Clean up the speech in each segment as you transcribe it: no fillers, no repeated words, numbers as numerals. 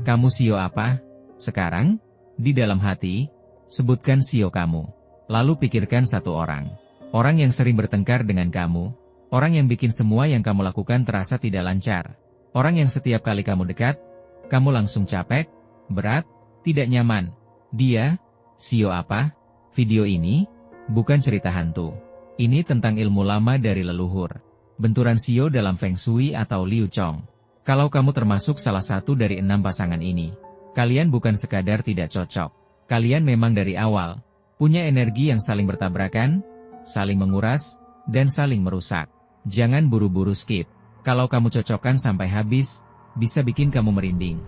Kamu sio apa? Sekarang, di dalam hati, sebutkan sio kamu. Lalu pikirkan satu orang. Orang yang sering bertengkar dengan kamu. Orang yang bikin semua yang kamu lakukan terasa tidak lancar. Orang yang setiap kali kamu dekat, kamu langsung capek, berat, tidak nyaman. Dia, sio apa? Video ini, bukan cerita hantu. Ini tentang ilmu lama dari leluhur. Benturan sio dalam Feng Shui atau Liu Chong. Kalau kamu termasuk salah satu dari 6 pasangan ini, kalian bukan sekadar tidak cocok. Kalian memang dari awal punya energi yang saling bertabrakan, saling menguras, dan saling merusak. Jangan buru-buru skip. Kalau kamu cocokkan sampai habis, bisa bikin kamu merinding.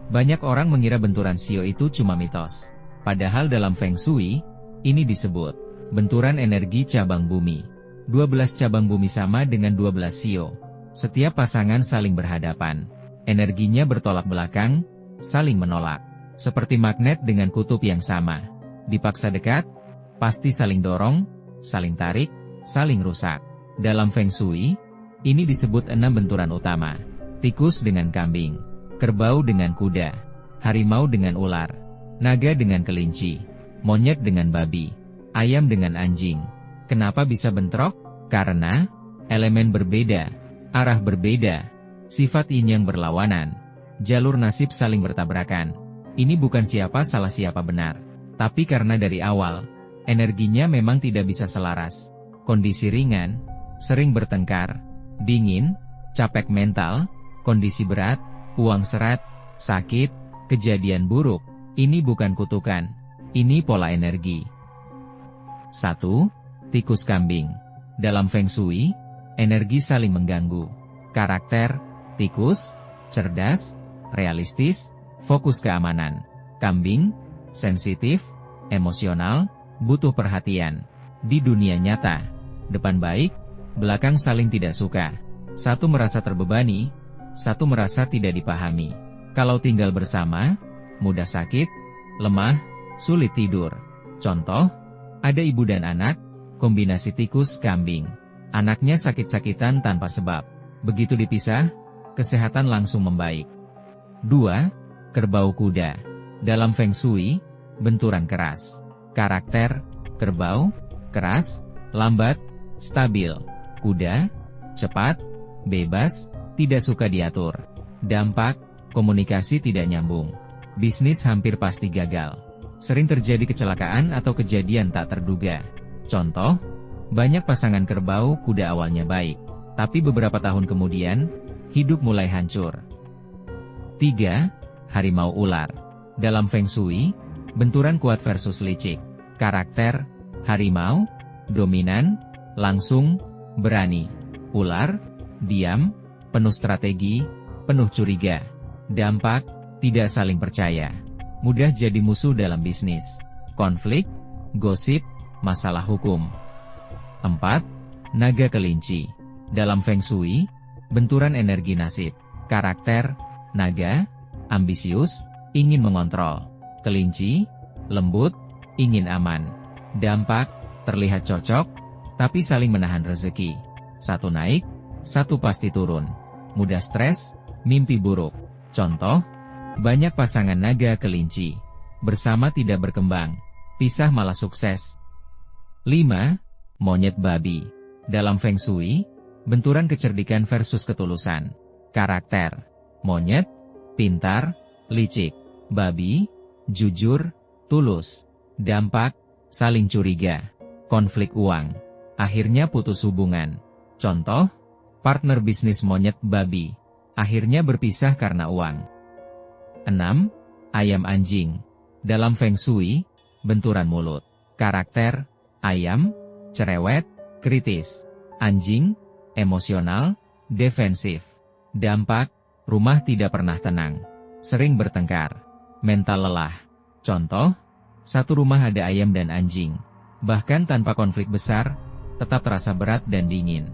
Banyak orang mengira benturan sio itu cuma mitos. Padahal dalam Feng Shui, ini disebut benturan energi cabang bumi. 12 cabang bumi sama dengan 12 sio. Setiap pasangan saling berhadapan. Energinya bertolak belakang, saling menolak. Seperti magnet dengan kutub yang sama. Dipaksa dekat, pasti saling dorong, saling tarik, saling rusak. Dalam Feng Shui, ini disebut 6 benturan utama. Tikus dengan kambing, kerbau dengan kuda, harimau dengan ular, naga dengan kelinci, monyet dengan babi, ayam dengan anjing. Kenapa bisa bentrok? Karena elemen berbeda, arah berbeda, sifat yin yang berlawanan, jalur nasib saling bertabrakan. Ini bukan siapa salah siapa benar, tapi karena dari awal, energinya memang tidak bisa selaras. Kondisi ringan, sering bertengkar, dingin, capek mental, kondisi berat, uang seret, sakit, kejadian buruk. Ini bukan kutukan, ini pola energi. 1. Tikus kambing. Dalam Feng Shui, energi saling mengganggu. Karakter, tikus, cerdas, realistis, fokus keamanan. Kambing, sensitif, emosional, butuh perhatian. Di dunia nyata, depan baik, belakang saling tidak suka. Satu merasa terbebani, satu merasa tidak dipahami. Kalau tinggal bersama, mudah sakit, lemah, sulit tidur. Contoh, ada ibu dan anak, kombinasi tikus kambing. Anaknya sakit-sakitan tanpa sebab. Begitu dipisah, kesehatan langsung membaik. 2. Kerbau kuda. Dalam Feng Shui, benturan keras. Karakter, kerbau, keras, lambat, stabil. Kuda, cepat, bebas, tidak suka diatur. Dampak, komunikasi tidak nyambung. Bisnis hampir pasti gagal. Sering terjadi kecelakaan atau kejadian tak terduga. Contoh, banyak pasangan kerbau kuda awalnya baik, tapi beberapa tahun kemudian, hidup mulai hancur. 3. Harimau ular. Dalam Feng Shui, benturan kuat versus licik. Karakter, harimau, dominan, langsung, berani. Ular, diam, penuh strategi, penuh curiga. Dampak, tidak saling percaya. Mudah jadi musuh dalam bisnis. Konflik, gosip, masalah hukum. 4. Naga kelinci. Dalam Feng Shui, benturan energi nasib. Karakter, naga, ambisius, ingin mengontrol. Kelinci, lembut, ingin aman. Dampak, terlihat cocok, tapi saling menahan rezeki. Satu naik, satu pasti turun. Mudah stres, mimpi buruk. Contoh, banyak pasangan naga kelinci. Bersama tidak berkembang, pisah malah sukses. 5. Monyet babi. Dalam Feng Shui, benturan kecerdikan versus ketulusan. Karakter, monyet, pintar, licik. Babi, jujur, tulus. Dampak, saling curiga. Konflik uang. Akhirnya putus hubungan. Contoh, partner bisnis monyet babi. Akhirnya berpisah karena uang. 6. Ayam anjing. Dalam Feng Shui, benturan mulut. Karakter, ayam, cerewet, kritis. Anjing, emosional, defensif. Dampak, rumah tidak pernah tenang. Sering bertengkar. Mental lelah. Contoh, satu rumah ada ayam dan anjing. Bahkan tanpa konflik besar, tetap terasa berat dan dingin.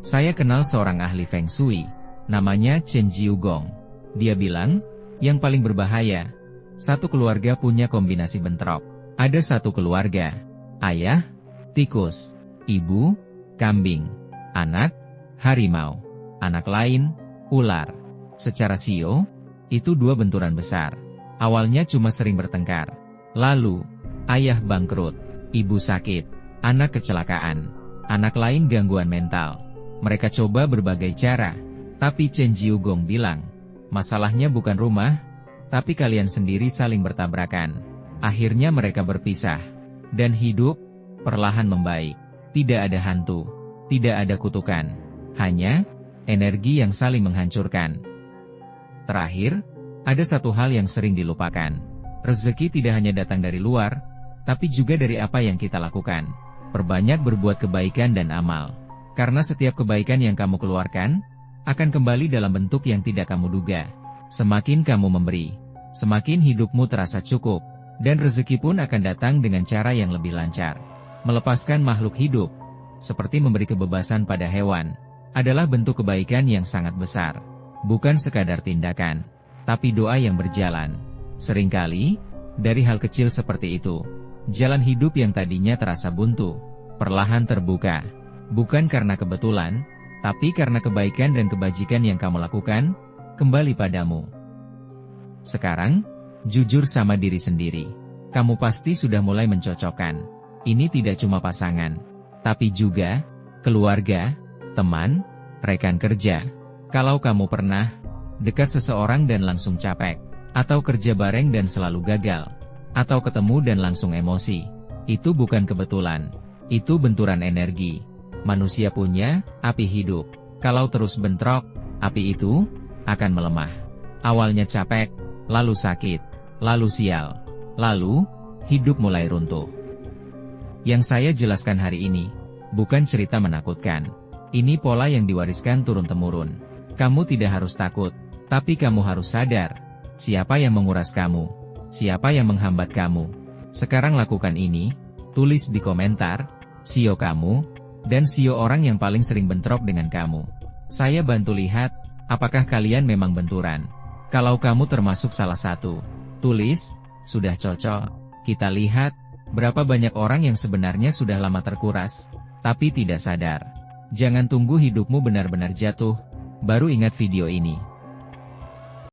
Saya kenal seorang ahli Feng Shui, namanya Chen Jiugong. Dia bilang, yang paling berbahaya, satu keluarga punya kombinasi bentrok. Ada satu keluarga, ayah, tikus, ibu, kambing, anak, harimau, anak lain, ular. Secara sio, Itu dua benturan besar. Awalnya cuma sering bertengkar. Lalu, ayah bangkrut, ibu sakit, anak kecelakaan, anak lain gangguan mental. Mereka coba berbagai cara, tapi Chen Jiugong bilang, masalahnya bukan rumah, tapi kalian sendiri saling bertabrakan. Akhirnya mereka berpisah, dan hidup perlahan membaik. Tidak ada hantu, tidak ada kutukan, hanya energi yang saling menghancurkan. Terakhir, ada satu hal yang sering dilupakan. Rezeki tidak hanya datang dari luar, tapi juga dari apa yang kita lakukan. Perbanyak berbuat kebaikan dan amal. Karena setiap kebaikan yang kamu keluarkan, akan kembali dalam bentuk yang tidak kamu duga. Semakin kamu memberi, semakin hidupmu terasa cukup, dan rezeki pun akan datang dengan cara yang lebih lancar. Melepaskan makhluk hidup, seperti memberi kebebasan pada hewan, adalah bentuk kebaikan yang sangat besar. Bukan sekadar tindakan, tapi doa yang berjalan. Seringkali, dari hal kecil seperti itu, jalan hidup yang tadinya terasa buntu, perlahan terbuka. Bukan karena kebetulan, tapi karena kebaikan dan kebajikan yang kamu lakukan, kembali padamu. Sekarang, jujur sama diri sendiri. Kamu pasti sudah mulai mencocokkan. Ini tidak cuma pasangan, tapi juga keluarga, teman, rekan kerja. Kalau kamu pernah dekat seseorang dan langsung capek, atau kerja bareng dan selalu gagal, atau ketemu dan langsung emosi, itu bukan kebetulan. Itu benturan energi. Manusia punya api hidup. Kalau terus bentrok, api itu akan melemah. Awalnya capek, lalu sakit, lalu sial, lalu hidup mulai runtuh. Yang saya jelaskan hari ini bukan cerita menakutkan. Ini pola yang diwariskan turun-temurun. Kamu tidak harus takut, tapi kamu harus sadar. Siapa yang menguras kamu? Siapa yang menghambat kamu? Sekarang lakukan ini, tulis di komentar, sio kamu, dan sio orang yang paling sering bentrok dengan kamu. Saya bantu lihat, apakah kalian memang benturan. Kalau kamu termasuk salah satu, tulis, sudah cocok. Kita lihat, berapa banyak orang yang sebenarnya sudah lama terkuras, tapi tidak sadar. Jangan tunggu hidupmu benar-benar jatuh, baru ingat video ini.